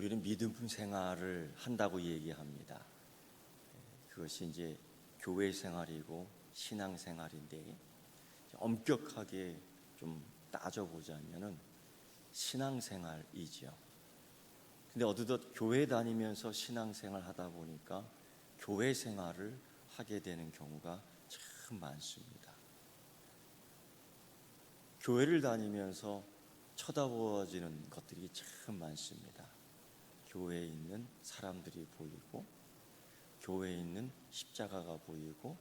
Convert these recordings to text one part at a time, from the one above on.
우리는 믿음 생활을 한다고 얘기합니다. 그것이 이제 교회 생활이고 신앙 생활인데, 엄격하게 좀 따져보자면은 신앙 생활이죠. 근데 어느덧 교회 다니면서 신앙 생활 하다 보니까 교회 생활을 하게 되는 경우가 참 많습니다. 교회를 다니면서 쳐다보아지는 것들이 참 많습니다. 교회에 있는 사람들이 보이고, 교회에 있는 십자가가 보이고,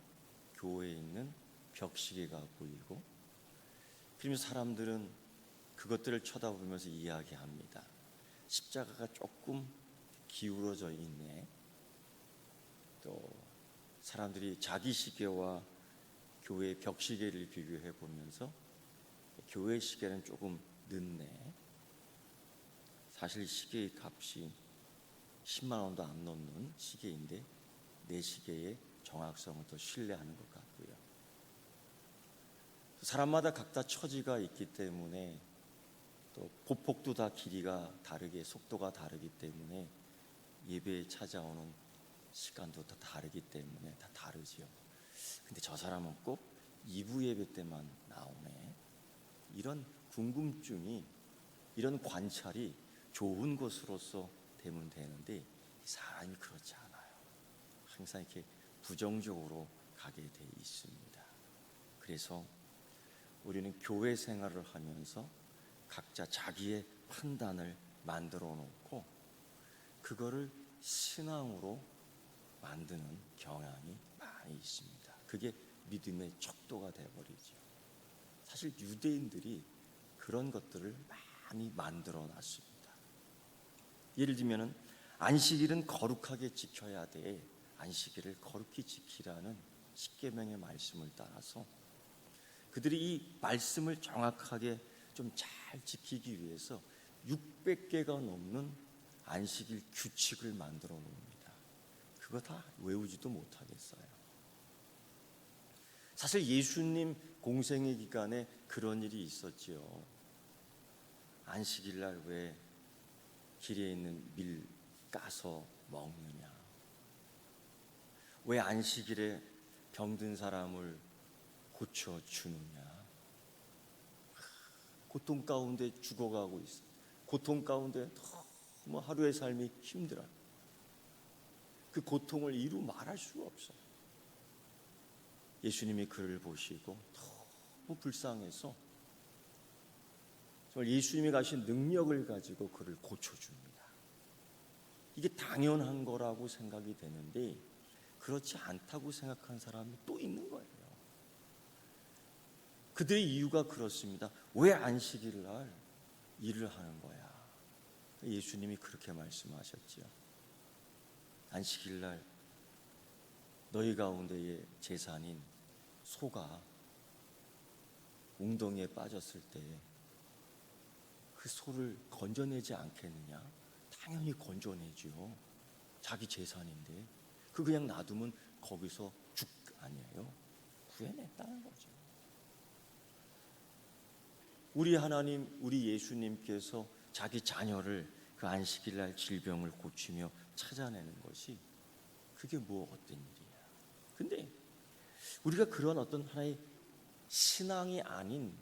교회에 있는 벽시계가 보이고, 그러면서 사람들은 그것들을 쳐다보면서 이야기합니다. 십자가가 조금 기울어져 있네. 또 사람들이 자기 시계와 교회 벽시계를 비교해 보면서 교회 시계는 조금 늦네. 사실 시계의 값이 10만 원도 안 넘는 시계인데 내 시계의 정확성을 더 신뢰하는 것 같고요. 사람마다 각자 처지가 있기 때문에, 또 보폭도 다 길이가 다르게 속도가 다르기 때문에 예배에 찾아오는 시간도 다 다르기 때문에 다 다르지요. 근데 저 사람은 꼭 2부 예배 때만 나오네. 이런 궁금증이, 이런 관찰이 좋은 것으로서 되면 되는데 사람이 그렇지 않아요. 항상 이렇게 부정적으로 가게 돼 있습니다. 그래서 우리는 교회 생활을 하면서 각자 자기의 판단을 만들어 놓고 그거를 신앙으로 만드는 경향이 많이 있습니다. 그게 믿음의 척도가 되어버리죠. 사실 유대인들이 그런 것들을 많이 만들어 놨습니다. 예를 들면 안식일은 거룩하게 지켜야 돼. 안식일을 거룩히 지키라는 십계명의 말씀을 따라서 그들이 이 말씀을 정확하게 좀 잘 지키기 위해서 600개가 넘는 안식일 규칙을 만들어 놓습니다. 그거 다 외우지도 못하겠어요. 사실 예수님 공생의 기간에 그런 일이 있었지요. 안식일 날 왜 길에 있는 밀 까서 먹느냐? 왜 안식일에 병든 사람을 고쳐주느냐? 고통 가운데 죽어가고 있어. 고통 가운데 너무 하루의 삶이 힘들어요. 그 고통을 이루 말할 수가 없어요. 예수님이 그를 보시고 너무 불쌍해서 정말 예수님이 가신 능력을 가지고 그를 고쳐줍니다. 이게 당연한 거라고 생각이 되는데 그렇지 않다고 생각하는 사람이 또 있는 거예요. 그들의 이유가 그렇습니다. 왜 안식일 날 일을 하는 거야? 예수님이 그렇게 말씀하셨지요. 안식일 날 너희 가운데의 재산인 소가 웅덩이에 빠졌을 때 그 소를 건져내지 않겠느냐? 당연히 건져내죠. 자기 재산인데 그 그냥 놔두면 거기서 죽 아니에요? 구해냈다는 거죠. 우리 하나님, 우리 예수님께서 자기 자녀를 그 안식일 날 질병을 고치며 찾아내는 것이 그게 뭐 어떤 일이야. 근데 우리가 그런 어떤 하나의 신앙이 아닌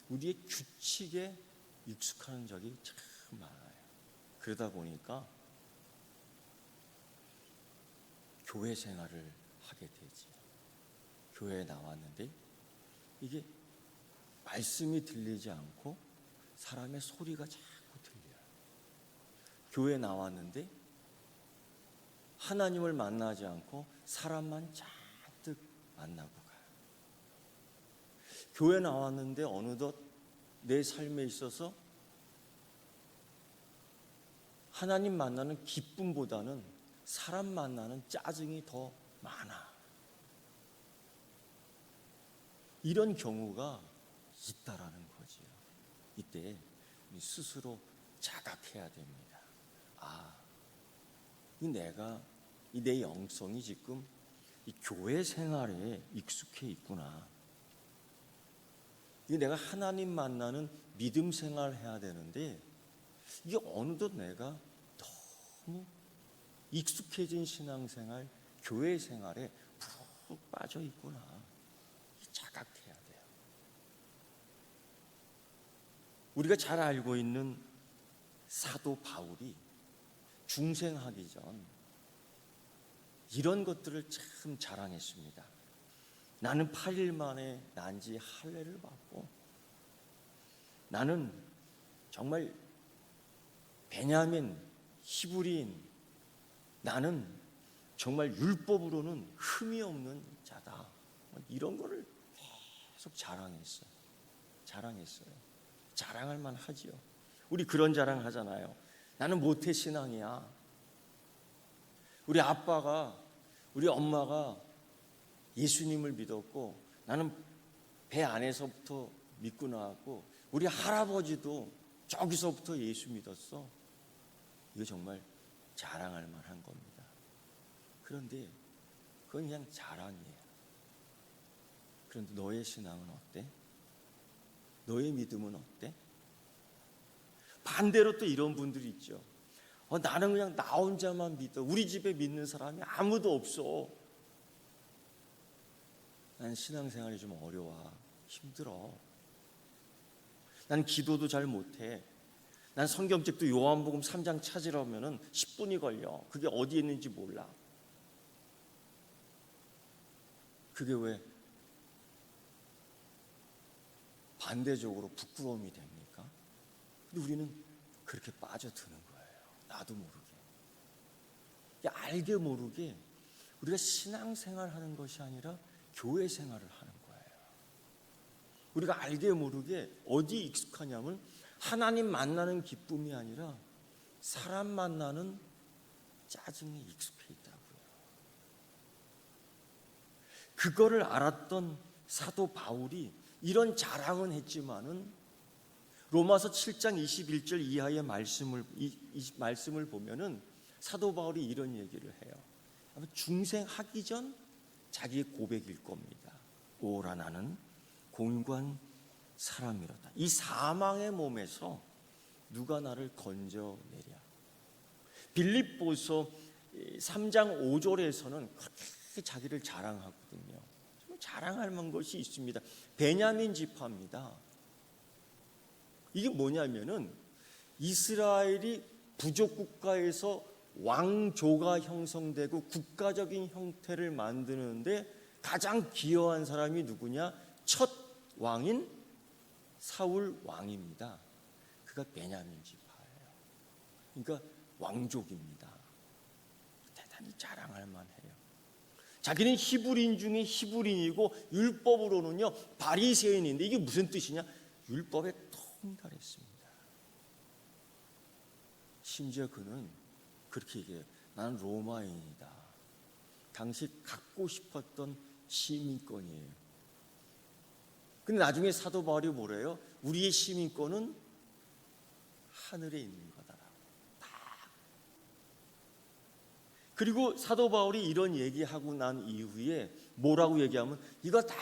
우리의 규칙에 익숙한 적이 참 많아요. 그러다 보니까 교회 생활을 하게 되지. 교회에 나왔는데 이게 말씀이 들리지 않고 사람의 소리가 자꾸 들려요. 교회에 나왔는데 하나님을 만나지 않고 사람만 잔뜩 만나고 가요. 교회 나왔는데 어느덧 내 삶에 있어서 하나님 만나는 기쁨보다는 사람 만나는 짜증이 더 많아. 이런 경우가 있다라는 거지요. 이때 스스로 자각해야 됩니다. 내 영성이 지금 이 교회 생활에 익숙해 있구나. 내가 하나님 만나는 믿음 생활을 해야 되는데 이게 어느덧 내가 너무 익숙해진 신앙생활, 교회 생활에 푹 빠져 있구나. 자각해야 돼요. 우리가 잘 알고 있는 사도 바울이 중생하기 전 이런 것들을 참 자랑했습니다. 나는 8일 만에 난지 할례를 받고, 나는 정말 베냐민 히브리인, 나는 정말 율법으로는 흠이 없는 자다. 이런 거를 계속 자랑했어요. 자랑할 만하지요. 우리 그런 자랑 하잖아요. 나는 모태신앙이야. 우리 아빠가, 우리 엄마가 예수님을 믿었고, 나는 배 안에서부터 믿고 나왔고, 우리 할아버지도 저기서부터 예수 믿었어. 이거 정말 자랑할 만한 겁니다. 그런데 그건 그냥 자랑이에요. 그런데 너의 신앙은 어때? 너의 믿음은 어때? 반대로 또 이런 분들이 있죠. 나는 그냥 나 혼자만 믿어. 우리 집에 믿는 사람이 아무도 없어. 난 신앙생활이 좀 어려워. 힘들어. 난 기도도 잘 못해. 난 성경책도 요한복음 3장 찾으려면 10분이 걸려. 그게 어디에 있는지 몰라. 그게 왜 반대적으로 부끄러움이 됩니까? 근데 우리는 그렇게 빠져드는 거예요. 나도 모르게. 알게 모르게 우리가 신앙생활하는 것이 아니라 교회 생활을 하는 거예요. 우리가 알게 모르게 어디 익숙하냐면 하나님 만나는 기쁨이 아니라 사람 만나는 짜증에 익숙해 있다고요. 그거를 알았던 사도 바울이 이런 자랑은 했지만은 로마서 7장 21절 이하의 말씀을 보면은 사도 바울이 이런 얘기를 해요. 아마 중생하기 전 자기의 고백일 겁니다. 오라 나는 공관 사람이로다. 이 사망의 몸에서 누가 나를 건져내랴. 빌립보서 3장 5절에서는 그렇게 자기를 자랑하거든요. 자랑할 만한 것이 있습니다. 베냐민 지파입니다. 이게 뭐냐면은 이스라엘이 부족 국가에서 왕조가 형성되고 국가적인 형태를 만드는데 가장 기여한 사람이 누구냐? 첫 왕인 사울 왕입니다. 그가 베냐민 지파예요. 그러니까 왕족입니다. 대단히 자랑할 만해요. 자기는 히브리인 중에 히브리인이고 율법으로는요 바리새인인데 이게 무슨 뜻이냐? 율법에 통달했습니다. 심지어 그는 그렇게 얘기해요. 나는 로마인이다. 당시 갖고 싶었던 시민권이에요. 근데 나중에 사도 바울이 뭐래요? 우리의 시민권은 하늘에 있는 거다라고. 그리고 사도 바울이 이런 얘기하고 난 이후에 뭐라고 얘기하면 이거 다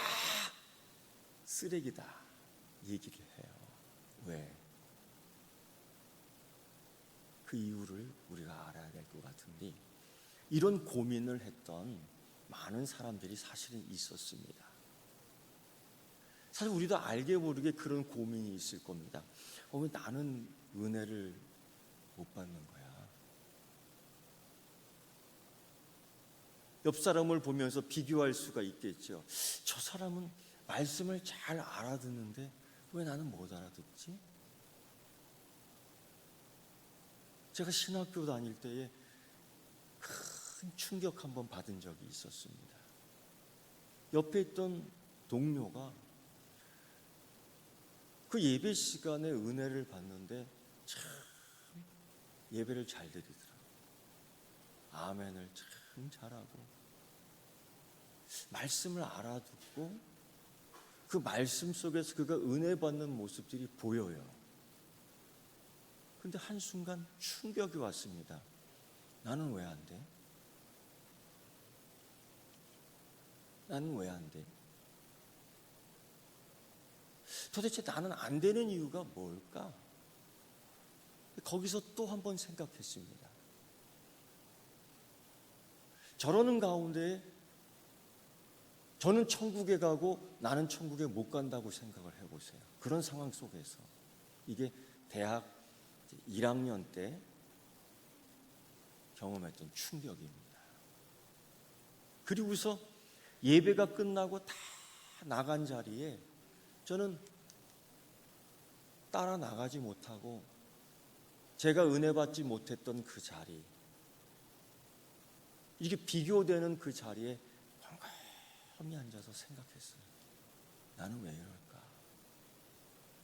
쓰레기다 얘기를 해요. 왜? 그 이유를 우리가 알아야 될 것 같은데 이런 고민을 했던 많은 사람들이 사실은 있었습니다. 사실 우리도 알게 모르게 그런 고민이 있을 겁니다. 왜 나는 은혜를 못 받는 거야? 옆 사람을 보면서 비교할 수가 있겠죠. 저 사람은 말씀을 잘 알아듣는데 왜 나는 못 알아듣지? 제가 신학교 다닐 때에 큰 충격 한번 받은 적이 있었습니다. 옆에 있던 동료가 그 예배 시간에 은혜를 받는데 참 예배를 잘 드리더라고요. 아멘을 참 잘하고 말씀을 알아듣고 그 말씀 속에서 그가 은혜 받는 모습들이 보여요. 근데 한순간 충격이 왔습니다. 나는 왜 안 돼? 나는 왜 안 돼? 도대체 나는 안 되는 이유가 뭘까? 거기서 또 한 번 생각했습니다. 저러는 가운데 저는 천국에 가고 나는 천국에 못 간다고 생각을 해보세요. 그런 상황 속에서 이게 대학 1학년 때 경험했던 충격입니다. 그리고서 예배가 끝나고 다 나간 자리에 저는 따라 나가지 못하고 제가 은혜 받지 못했던 그 자리, 이게 비교되는 그 자리에 험히 앉아서 생각했어요. 나는 왜 이럴까?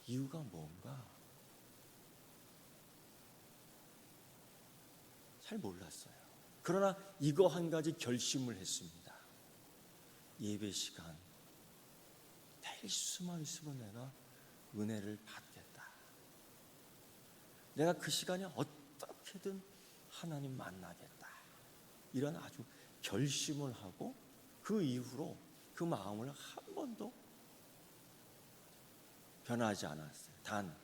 이유가 뭔가? 잘 몰랐어요. 그러나 이거 한 가지 결심을 했습니다. 예배 시간 될 수만 있으면 내가 은혜를 받겠다. 내가 그 시간에 어떻게든 하나님 만나겠다. 이런 아주 결심을 하고 그 이후로 그 마음을 한 번도 변하지 않았어요. 단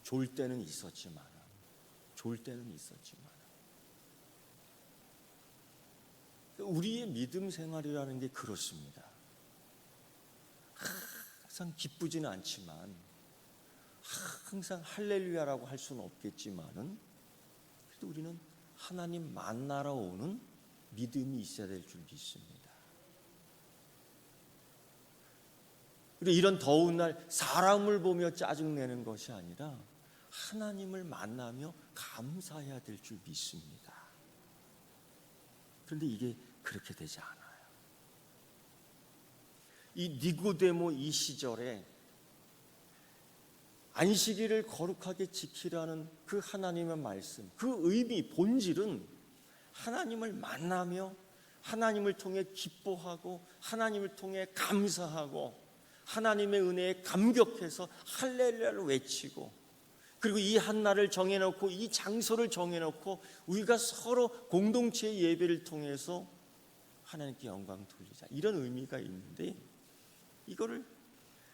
좋을 때는 있었지만 우리의 믿음 생활이라는 게 그렇습니다. 항상 기쁘지는 않지만, 항상 할렐루야라고 할 수는 없겠지만은, 그래도 우리는 하나님 만나러 오는 믿음이 있어야 될 줄 믿습니다. 그리고 이런 더운 날 사람을 보며 짜증내는 것이 아니라 하나님을 만나며 감사해야 될 줄 믿습니다. 그런데 이게 그렇게 되지 않아요. 이 니고데모 이 시절에 안식일을 거룩하게 지키라는 그 하나님의 말씀, 그 의미, 본질은 하나님을 만나며 하나님을 통해 기뻐하고 하나님을 통해 감사하고 하나님의 은혜에 감격해서 할렐루야를 외치고, 그리고 이 한날을 정해놓고 이 장소를 정해놓고 우리가 서로 공동체의 예배를 통해서 하나님께 영광 돌리자, 이런 의미가 있는데, 이거를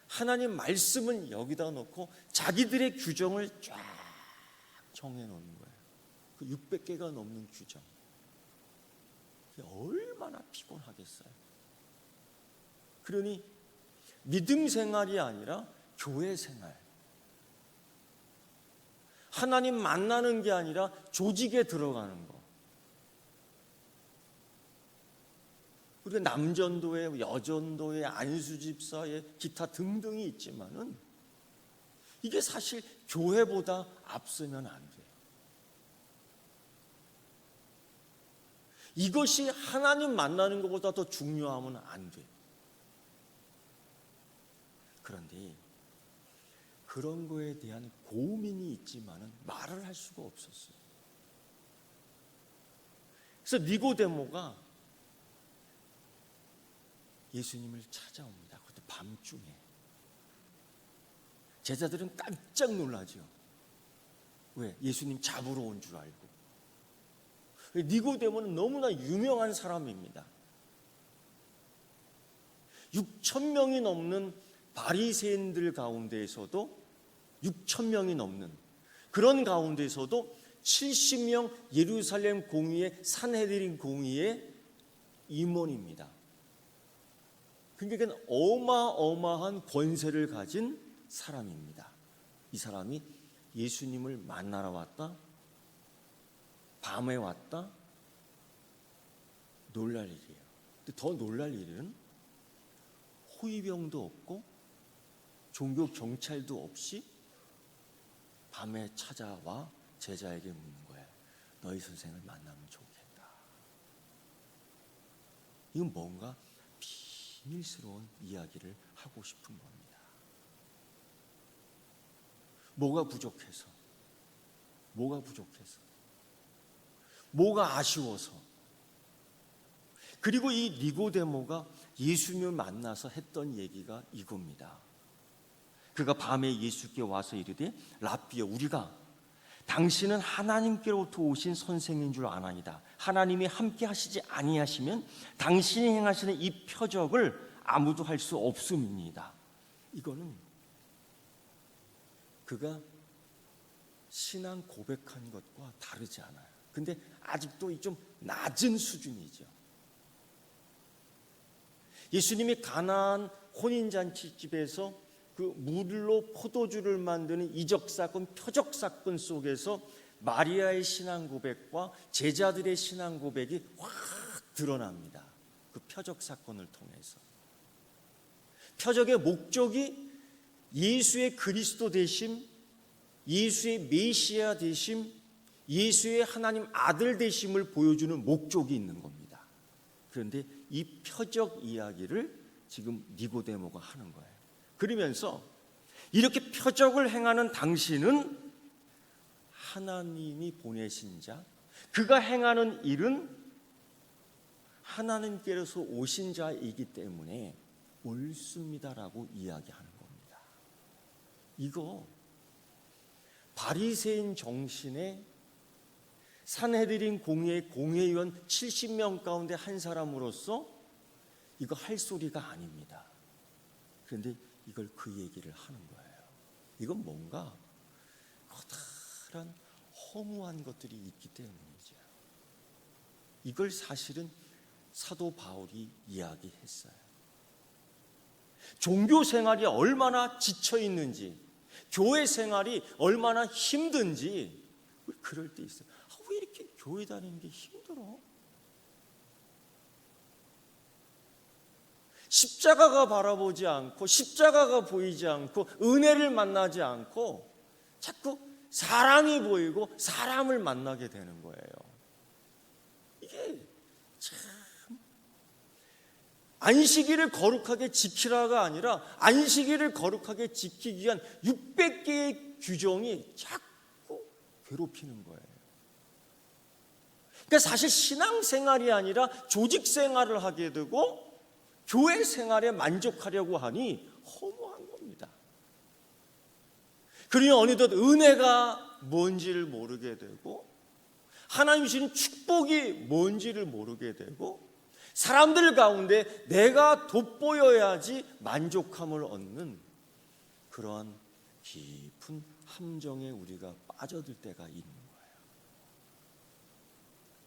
하나님 말씀은 여기다 놓고 자기들의 규정을 쫙 정해놓는 거예요. 그 600개가 넘는 규정. 그게 얼마나 피곤하겠어요. 그러니 믿음 생활이 아니라 교회 생활, 하나님 만나는 게 아니라 조직에 들어가는 거. 우리가 남전도회, 여전도회, 안수집사회, 기타 등등이 있지만은 이게 사실 교회보다 앞서면 안 돼요. 이것이 하나님 만나는 것보다 더 중요하면 안 돼요. 그런데 그런 거에 대한 고민이 있지만은 말을 할 수가 없었어요. 그래서 니고데모가 예수님을 찾아옵니다. 그것도 밤중에. 제자들은 깜짝 놀라죠. 왜? 예수님 잡으러 온 줄 알고. 니고데모는 너무나 유명한 사람입니다. 6,000명이 넘는 바리새인들 가운데에서도 6,000명이 넘는 그런 가운데서도 70명 예루살렘 공의회 산헤드린 공의회 임원입니다. 그러니까 어마어마한 권세를 가진 사람입니다. 이 사람이 예수님을 만나러 왔다, 밤에 왔다, 놀랄 일이에요. 근데 더 놀랄 일은 호위병도 없고 종교 경찰도 없이 밤에 찾아와 제자에게 묻는 거예요. 너희 선생을 만나면 좋겠다. 이건 뭔가 비밀스러운 이야기를 하고 싶은 겁니다. 뭐가 부족해서, 뭐가 아쉬워서. 그리고 이 니고데모가 예수님을 만나서 했던 얘기가 이겁니다. 그가 밤에 예수께 와서 이르되 랍비여, 우리가 당신은 하나님께로부터 오신 선생인 줄 아나이다. 하나님이 함께 하시지 아니하시면 당신이 행하시는 이 표적을 아무도 할 수 없음입니다. 이거는 그가 신앙 고백한 것과 다르지 않아요. 근데 아직도 좀 낮은 수준이죠. 예수님이 가나안 혼인잔치집에서 그 물로 포도주를 만드는 이적사건, 표적사건 속에서 마리아의 신앙 고백과 제자들의 신앙 고백이 확 드러납니다. 그 표적사건을 통해서. 표적의 목적이 예수의 그리스도 되심, 예수의 메시아 되심, 예수의 하나님 아들 되심을 보여주는 목적이 있는 겁니다. 그런데 이 표적 이야기를 지금 니고데모가 하는 거예요. 그러면서 이렇게 표적을 행하는 당신은 하나님이 보내신 자, 그가 행하는 일은 하나님께로서 오신 자이기 때문에 옳습니다라고 이야기하는 겁니다. 이거 바리새인 정신의 산헤드린 공회의원 70명 가운데 한 사람으로서 이거 할 소리가 아닙니다. 그런데 이걸 그 얘기를 하는 거예요. 이건 뭔가 커다란 허무한 것들이 있기 때문이죠. 이걸 사실은 사도 바울이 이야기했어요. 종교 생활이 얼마나 지쳐 있는지, 교회 생활이 얼마나 힘든지 그럴 때 있어요. 왜 이렇게 교회 다니는 게 힘들어? 십자가가 바라보지 않고 십자가가 보이지 않고 은혜를 만나지 않고 자꾸 사람이 보이고 사람을 만나게 되는 거예요. 이게 참 안식일을 거룩하게 지키라가 아니라 안식일을 거룩하게 지키기 위한 600개의 규정이 자꾸 괴롭히는 거예요. 그러니까 사실 신앙생활이 아니라 조직생활을 하게 되고 교회 생활에 만족하려고 하니 허무한 겁니다. 그러니 어느덧 은혜가 뭔지를 모르게 되고 하나님 주신 축복이 뭔지를 모르게 되고 사람들 가운데 내가 돋보여야지 만족함을 얻는 그러한 깊은 함정에 우리가 빠져들 때가 있는 거예요.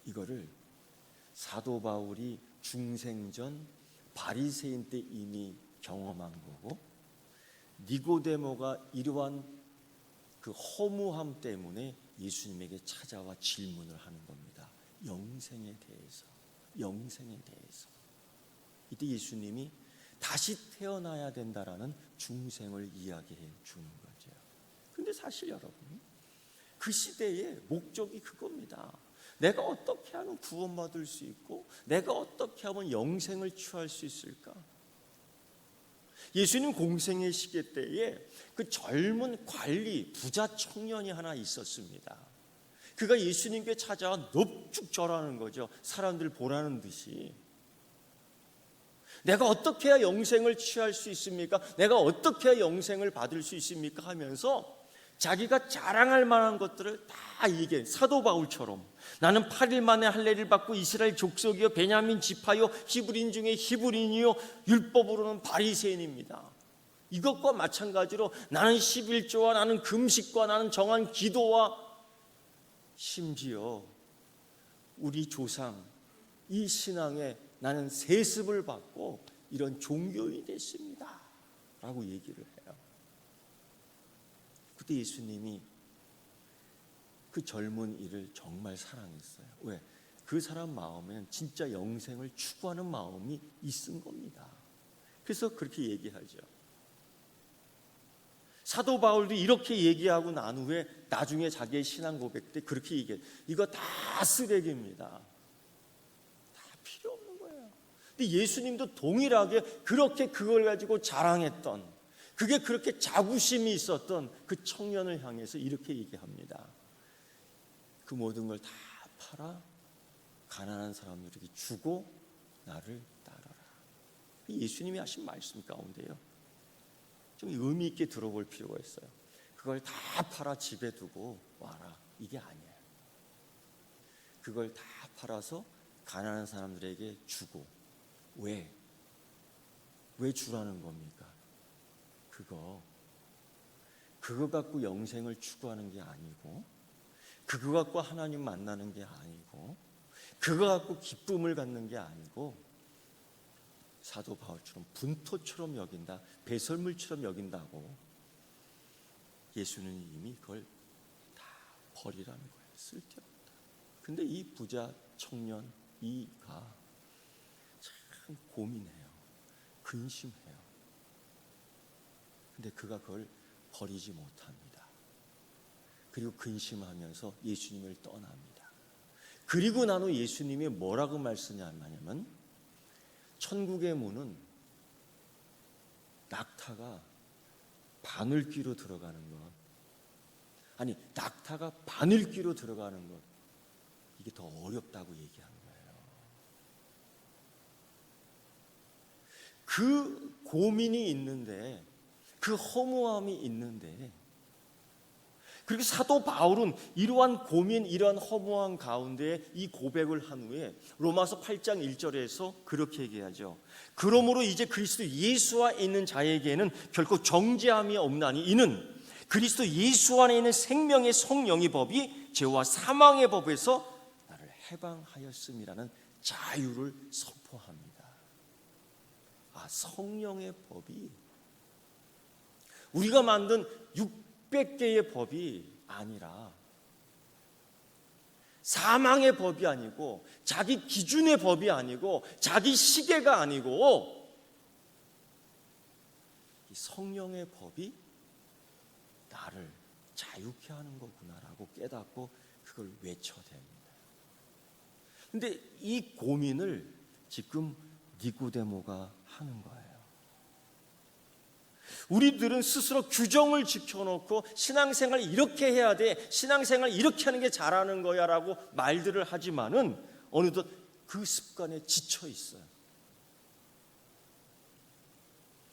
이거를 사도 바울이 중생전 바리새인 때 이미 경험한 거고 니고데모가 이러한 그 허무함 때문에 예수님에게 찾아와 질문을 하는 겁니다. 영생에 대해서. 이때 예수님이 다시 태어나야 된다라는 중생을 이야기해 주는 거죠. 근데 사실 여러분, 그 시대의 목적이 그겁니다. 내가 어떻게 하면 구원받을 수 있고 내가 어떻게 하면 영생을 취할 수 있을까? 예수님 공생의 시기 때에 그 젊은 관리 부자 청년이 하나 있었습니다. 그가 예수님께 찾아와 넙죽 절하는 거죠. 사람들 보라는 듯이. 내가 어떻게 해야 영생을 취할 수 있습니까? 내가 어떻게 해야 영생을 받을 수 있습니까? 하면서 자기가 자랑할 만한 것들을 다 얘기해. 사도 바울처럼 나는 8일 만에 할례를 받고 이스라엘 족속이요 베냐민 지파요 히브리인 중에 히브리인이요 율법으로는 바리새인입니다. 이것과 마찬가지로 나는 11조와 나는 금식과 나는 정한 기도와 심지어 우리 조상 이 신앙에 나는 세습을 받고 이런 종교인이 됐습니다 라고 얘기를 해요. 그때 예수님이 그 젊은 이를 정말 사랑했어요. 왜? 그 사람 마음에는 진짜 영생을 추구하는 마음이 있은 겁니다. 그래서 그렇게 얘기하죠. 사도 바울도 이렇게 얘기하고 난 후에 나중에 자기의 신앙 고백 때 그렇게 얘기해요. 이거 다 쓰레기입니다. 다 필요 없는 거예요. 근데 예수님도 동일하게 그렇게 그걸 가지고 자랑했던, 그게 그렇게 자부심이 있었던 그 청년을 향해서 이렇게 얘기합니다. 그 모든 걸 다 팔아 가난한 사람들에게 주고 나를 따라라. 예수님이 하신 말씀 가운데요, 좀 의미 있게 들어볼 필요가 있어요. 그걸 다 팔아 집에 두고 와라, 이게 아니에요. 그걸 다 팔아서 가난한 사람들에게 주고. 왜 주라는 겁니까? 그거 갖고 영생을 추구하는 게 아니고 그거 갖고 하나님 만나는 게 아니고, 그거 갖고 기쁨을 갖는 게 아니고, 사도 바울처럼 분토처럼 여긴다, 배설물처럼 여긴다고 예수는 이미 그걸 다 버리라는 거예요. 쓸데없다. 근데 이 부자 청년 이가 참 고민해요. 근심해요. 근데 그가 그걸 버리지 못합니다. 그리고 근심하면서 예수님을 떠납니다. 그리고 난 후 예수님이 뭐라고 말씀하냐면, 천국의 문은 낙타가 바늘귀로 들어가는 것, 아니 낙타가 바늘귀로 들어가는 것, 이게 더 어렵다고 얘기한 거예요. 그 고민이 있는데, 그 허무함이 있는데, 그리고 사도 바울은 이러한 고민, 이러한 허무함 가운데 이 고백을 한 후에 로마서 8장 1절에서 그렇게 얘기하죠. 그러므로 이제 그리스도 예수 안에 있는 자에게는 결코 정죄함이 없나니, 이는 그리스도 예수 안에 있는 생명의 성령의 법이 죄와 사망의 법에서 나를 해방하였음이라는 자유를 선포합니다. 아, 성령의 법이 우리가 만든 600개의 법이 아니라, 사망의 법이 아니고, 자기 기준의 법이 아니고, 자기 시계가 아니고, 이 성령의 법이 나를 자유케 하는 거구나라고 깨닫고 그걸 외쳐댑니다. 근데 이 고민을 지금 니고데모가 하는 거예요. 우리들은 스스로 규정을 지켜놓고 신앙생활 이렇게 해야 돼, 신앙생활 이렇게 하는 게 잘하는 거야 라고 말들을 하지만은 어느덧 그 습관에 지쳐 있어요.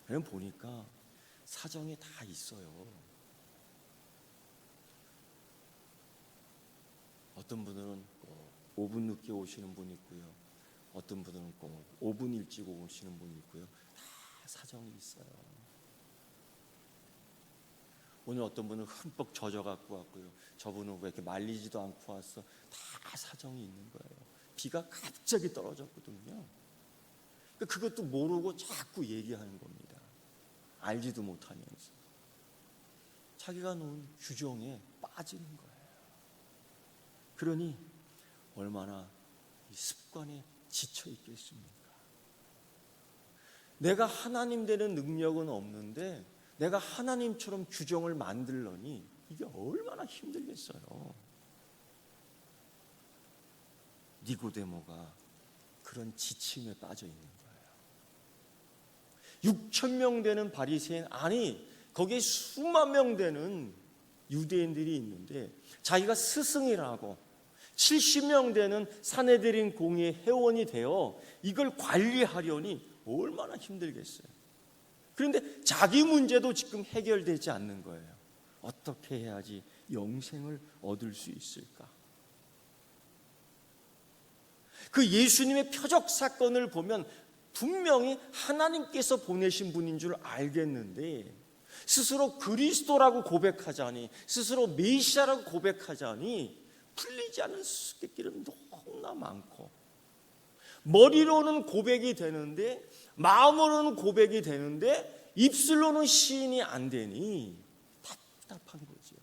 그럼 보니까 사정이 다 있어요. 어떤 분들은 5분 늦게 오시는 분이 있고요, 어떤 분들은 5분 일찍 오시는 분이 있고요. 다 사정이 있어요. 오늘 어떤 분은 흠뻑 젖어 갖고 왔고요, 저분은 왜 이렇게 말리지도 않고 왔어. 다 사정이 있는 거예요. 비가 갑자기 떨어졌거든요. 그것도 모르고 자꾸 얘기하는 겁니다. 알지도 못하면서 자기가 놓은 규정에 빠지는 거예요. 그러니 얼마나 이 습관에 지쳐 있겠습니까? 내가 하나님 되는 능력은 없는데 내가 하나님처럼 규정을 만들려니 이게 얼마나 힘들겠어요. 니고데모가 그런 지침에 빠져 있는 거예요. 6,000명 되는 바리새인, 아니 거기에 수만 명 되는 유대인들이 있는데 자기가 스승이라고 70명 되는 사내들인 공의의 회원이 되어 이걸 관리하려니 얼마나 힘들겠어요. 그런데 자기 문제도 지금 해결되지 않는 거예요. 어떻게 해야지 영생을 얻을 수 있을까? 그 예수님의 표적 사건을 보면 분명히 하나님께서 보내신 분인 줄 알겠는데, 스스로 그리스도라고 고백하자니, 스스로 메시아라고 고백하자니 풀리지 않은 수수께끼는 너무나 많고, 머리로는 고백이 되는데 마음으로는 고백이 되는데 입술로는 시인이 안 되니 답답한 거죠.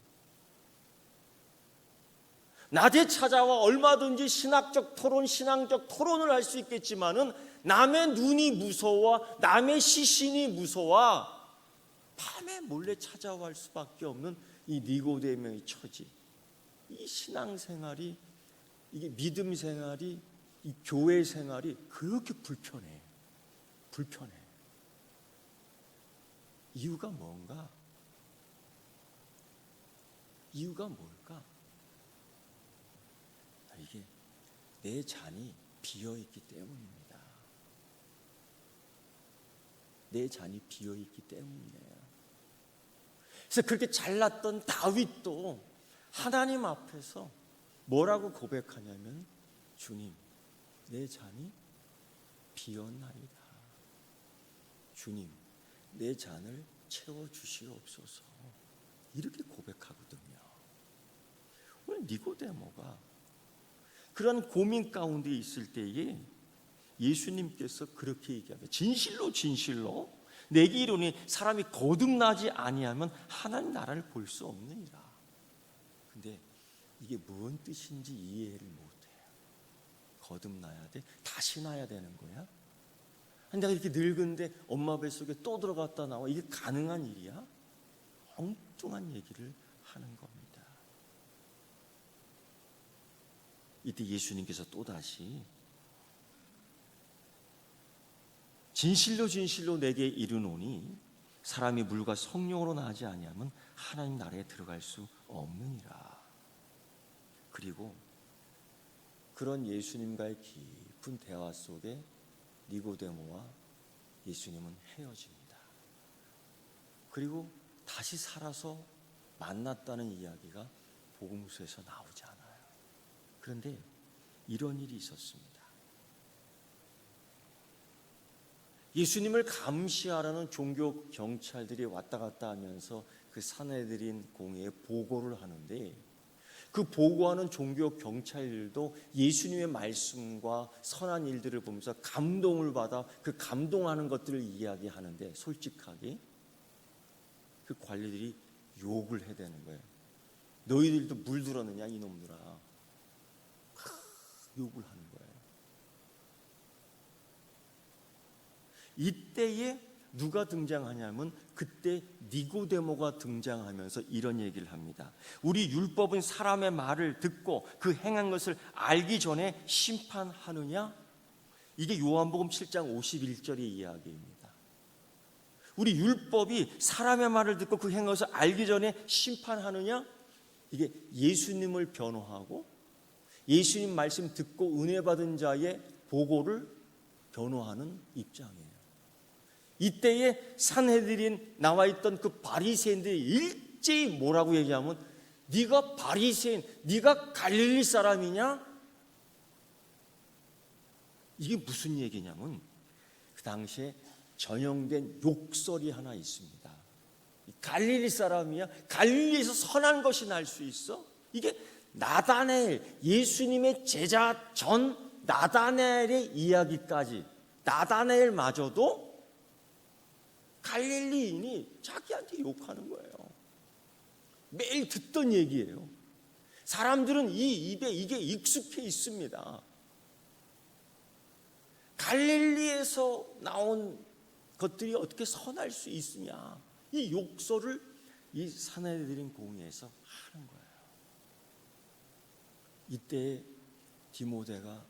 낮에 찾아와 얼마든지 신학적 토론, 신앙적 토론을 할 수 있겠지만은 남의 눈이 무서워, 남의 시신이 무서워 밤에 몰래 찾아와 할 수밖에 없는 이 니고데모의 처지, 이 신앙생활이, 이게 믿음 생활이, 이 교회 생활이 그렇게 불편해. 이유가 뭔가? 이유가 뭘까? 이게 내 잔이 비어있기 때문입니다. 내 잔이 비어있기 때문이에요. 그래서 그렇게 잘났던 다윗도 하나님 앞에서 뭐라고 고백하냐면, 주님, 내 잔이 비었나이다. 주님, 내 잔을 채워주시옵소서. 이렇게 고백하거든요. 니고데모가 그런 고민 가운데 있을 때에 예수님께서 그렇게 얘기합니다. 진실로 진실로 내게 이르노니 사람이 거듭나지 아니하면 하나님 나라를 볼 수 없느니라. 근데 이게 뭔 뜻인지 이해를 못해요. 거듭나야 돼? 다시 나야 되는 거야? 내가 이렇게 늙은데 엄마 뱃속에 또 들어갔다 나와, 이게 가능한 일이야? 엉뚱한 얘기를 하는 겁니다. 이때 예수님께서 또다시 진실로 진실로 내게 이르노니 사람이 물과 성령으로 나지 아니하면 하나님 나라에 들어갈 수 없느니라. 그리고 그런 예수님과의 깊은 대화 속에 니고데모와 예수님은 헤어집니다. 그리고 다시 살아서 만났다는 이야기가 복음서에서 나오지 않아요. 그런데 이런 일이 있었습니다. 예수님을 감시하라는 종교 경찰들이 왔다 갔다 하면서 그 산헤드린 공회에 보고를 하는데, 그 보고하는 종교 경찰들도 예수님의 말씀과 선한 일들을 보면서 감동을 받아 그 감동하는 것들을 이야기하는데, 솔직하게 그 관리들이 욕을 해대는 거예요. 너희들도 물들었느냐 이놈들아. 욕을 하는 거예요. 이때에 누가 등장하냐면 그때 니고데모가 등장하면서 이런 얘기를 합니다. 우리 율법은 사람의 말을 듣고 그 행한 것을 알기 전에 심판하느냐? 이게 요한복음 7장 51절의 이야기입니다. 우리 율법이 사람의 말을 듣고 그 행한 것을 알기 전에 심판하느냐? 이게 예수님을 변호하고 예수님 말씀 듣고 은혜 받은 자의 보고를 변호하는 입장이에요. 이때에 산헤드린 나와 있던 그 바리새인들이 일제히 뭐라고 얘기하면, 네가 바리새인, 네가 갈릴리 사람이냐? 이게 무슨 얘기냐면 그 당시에 전형된 욕설이 하나 있습니다. 갈릴리 사람이야? 갈릴리에서 선한 것이 날 수 있어? 이게 나다나엘, 예수님의 제자 전 나다나엘의 이야기까지, 나다나엘마저도 갈릴리인이 자기한테 욕하는 거예요. 매일 듣던 얘기예요. 사람들은 이 입에 이게 익숙해 있습니다. 갈릴리에서 나온 것들이 어떻게 선할 수 있으냐, 이 욕설을 이 산헤드린 공회에서 하는 거예요. 이때 디모데가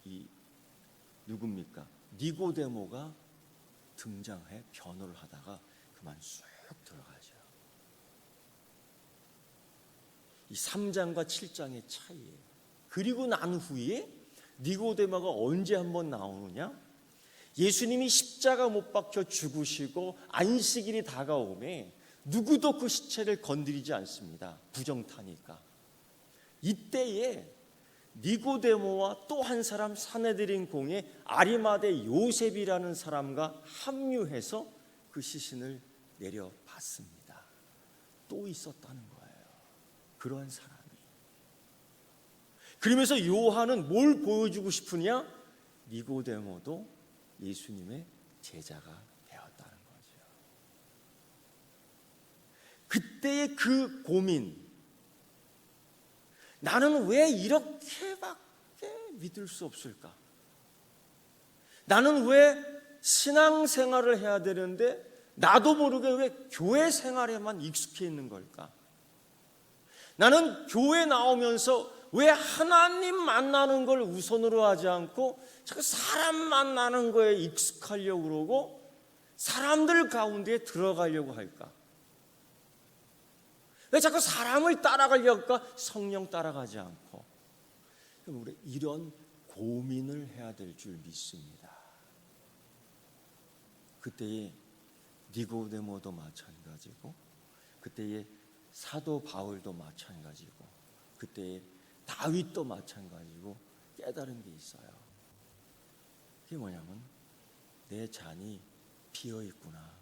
이 누굽니까? 니고데모가 등장해 변호를 하다가 그만 쑥 들어가죠. 이 3장과 7장의 차이예요. 그리고 난 후에 니고데모가 언제 한번 나오느냐? 예수님이 십자가 못 박혀 죽으시고 안식일이 다가오매 누구도 그 시체를 건드리지 않습니다. 부정타니까. 이때에 니고데모와 또 한 사람 산헤드린 공회 아리마대 요셉이라는 사람과 합류해서 그 시신을 내려봤습니다. 또 있었다는 거예요. 그러한 사람이. 그러면서 요한은 뭘 보여주고 싶으냐? 니고데모도 예수님의 제자가 되었다는 거죠. 그때의 그 고민, 나는 왜 이렇게밖에 믿을 수 없을까? 나는 왜 신앙생활을 해야 되는데 나도 모르게 왜 교회 생활에만 익숙해 있는 걸까? 나는 교회 나오면서 왜 하나님 만나는 걸 우선으로 하지 않고 자꾸 사람 만나는 거에 익숙하려고 그러고 사람들 가운데 들어가려고 할까? 왜 자꾸 사람을 따라가려고 할까? 성령 따라가지 않고. 그럼 우리 이런 고민을 해야 될 줄 믿습니다. 그때의 니고데모도 마찬가지고, 그때의 사도 바울도 마찬가지고, 그때의 다윗도 마찬가지고 깨달은 게 있어요. 그게 뭐냐면 내 잔이 비어 있구나.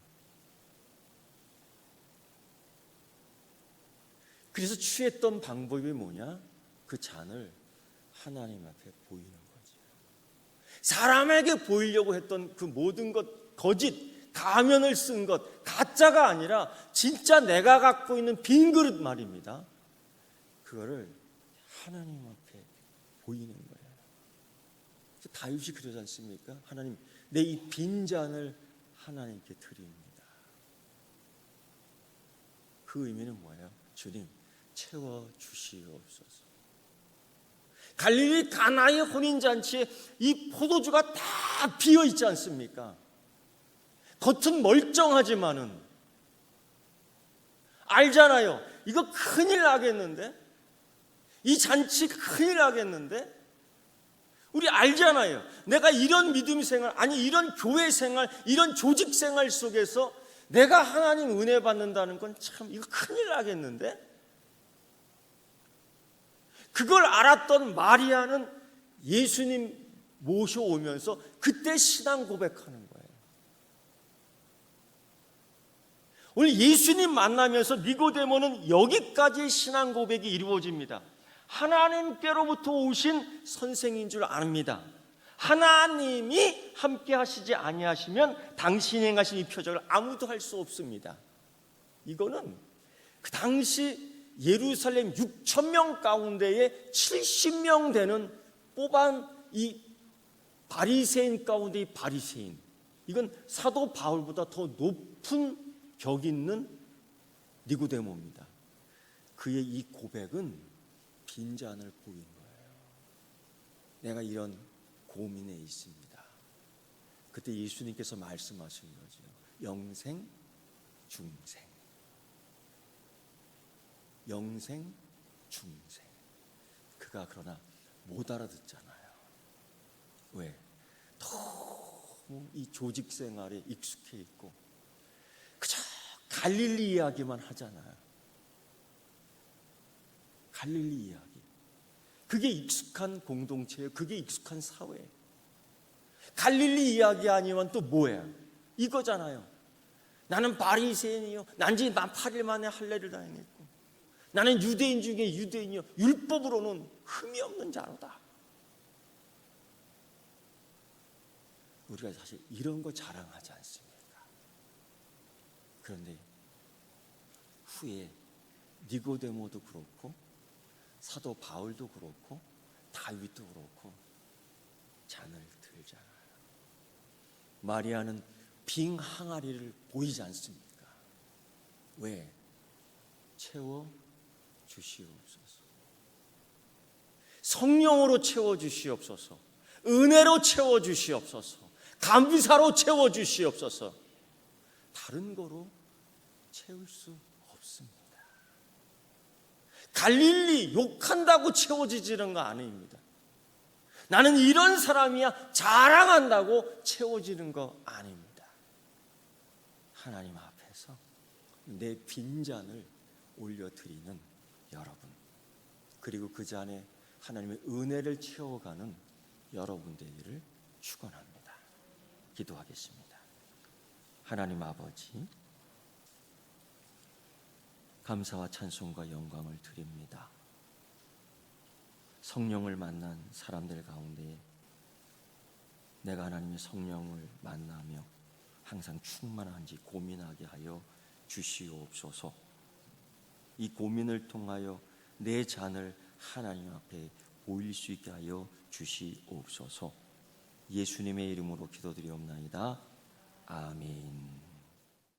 그래서 취했던 방법이 뭐냐? 그 잔을 하나님 앞에 보이는 거지. 사람에게 보이려고 했던 그 모든 것, 거짓, 가면을 쓴 것, 가짜가 아니라 진짜 내가 갖고 있는 빈 그릇 말입니다. 그거를 하나님 앞에 보이는 거예요. 다윗이 그러지 않습니까? 하나님, 내 이 빈 잔을 하나님께 드립니다. 그 의미는 뭐예요? 주님, 채워주시옵소서. 갈릴리 가나의 혼인잔치에 이 포도주가 다 비어있지 않습니까? 겉은 멀쩡하지만은 알잖아요. 이거 큰일 나겠는데? 이 잔치 큰일 나겠는데? 우리 알잖아요. 내가 이런 믿음 생활, 아니 이런 교회 생활, 이런 조직 생활 속에서 내가 하나님 은혜 받는다는 건 참 이거 큰일 나겠는데? 그걸 알았던 마리아는 예수님 모셔오면서 그때 신앙 고백하는 거예요. 오늘 예수님 만나면서 니고데모는 여기까지의 신앙 고백이 이루어집니다. 하나님께로부터 오신 선생인 줄 압니다. 하나님이 함께 하시지 아니하시면 당신이 행하신 이 표적을 아무도 할 수 없습니다. 이거는 그 당시 예루살렘 6,000명 가운데에 70명 되는 뽑은 이 바리새인 가운데 이 바리새인, 이건 사도 바울보다 더 높은 격 있는 니고데모입니다. 그의 이 고백은 빈잔을 보인 거예요. 내가 이런 고민에 있습니다. 그때 예수님께서 말씀하신 거죠. 영생, 중생. 영생, 중생. 그가 그러나 못 알아듣잖아요. 왜? 너무 이 조직 생활에 익숙해 있고 그저 갈릴리 이야기만 하잖아요. 갈릴리 이야기. 그게 익숙한 공동체예요. 그게 익숙한 사회예요. 갈릴리 이야기 아니면 또 뭐예요? 이거잖아요. 나는 바리새인이요. 난 8일 만에 할례를 다행했고, 나는 유대인 중에 유대인이요. 율법으로는 흠이 없는 자로다. 우리가 사실 이런 거 자랑하지 않습니까? 그런데 후에 니고데모도 그렇고 사도 바울도 그렇고 다윗도 그렇고 잔을 들잖아요. 마리아는 빈 항아리를 보이지 않습니까? 왜? 채워 주시옵소서. 성령으로 채워 주시옵소서. 은혜로 채워 주시옵소서. 감사로 채워 주시옵소서. 다른 거로 채울 수 없습니다. 갈릴리 욕한다고 채워지지는 거 아닙니다. 나는 이런 사람이야 자랑한다고 채워지는 거 아닙니다. 하나님 앞에서 내 빈잔을 올려드리는 여러분, 그리고 그 잔에 하나님의 은혜를 채워가는 여러분 되기를 축원합니다. 기도하겠습니다. 하나님 아버지, 감사와 찬송과 영광을 드립니다. 성령을 만난 사람들 가운데 내가 하나님의 성령을 만나며 항상 충만한지 고민하게 하여 주시옵소서. 이 고민을 통하여 내 잔을 하나님 앞에 보일 수 있게 하여 주시옵소서. 예수님의 이름으로 기도드리옵나이다. 아멘.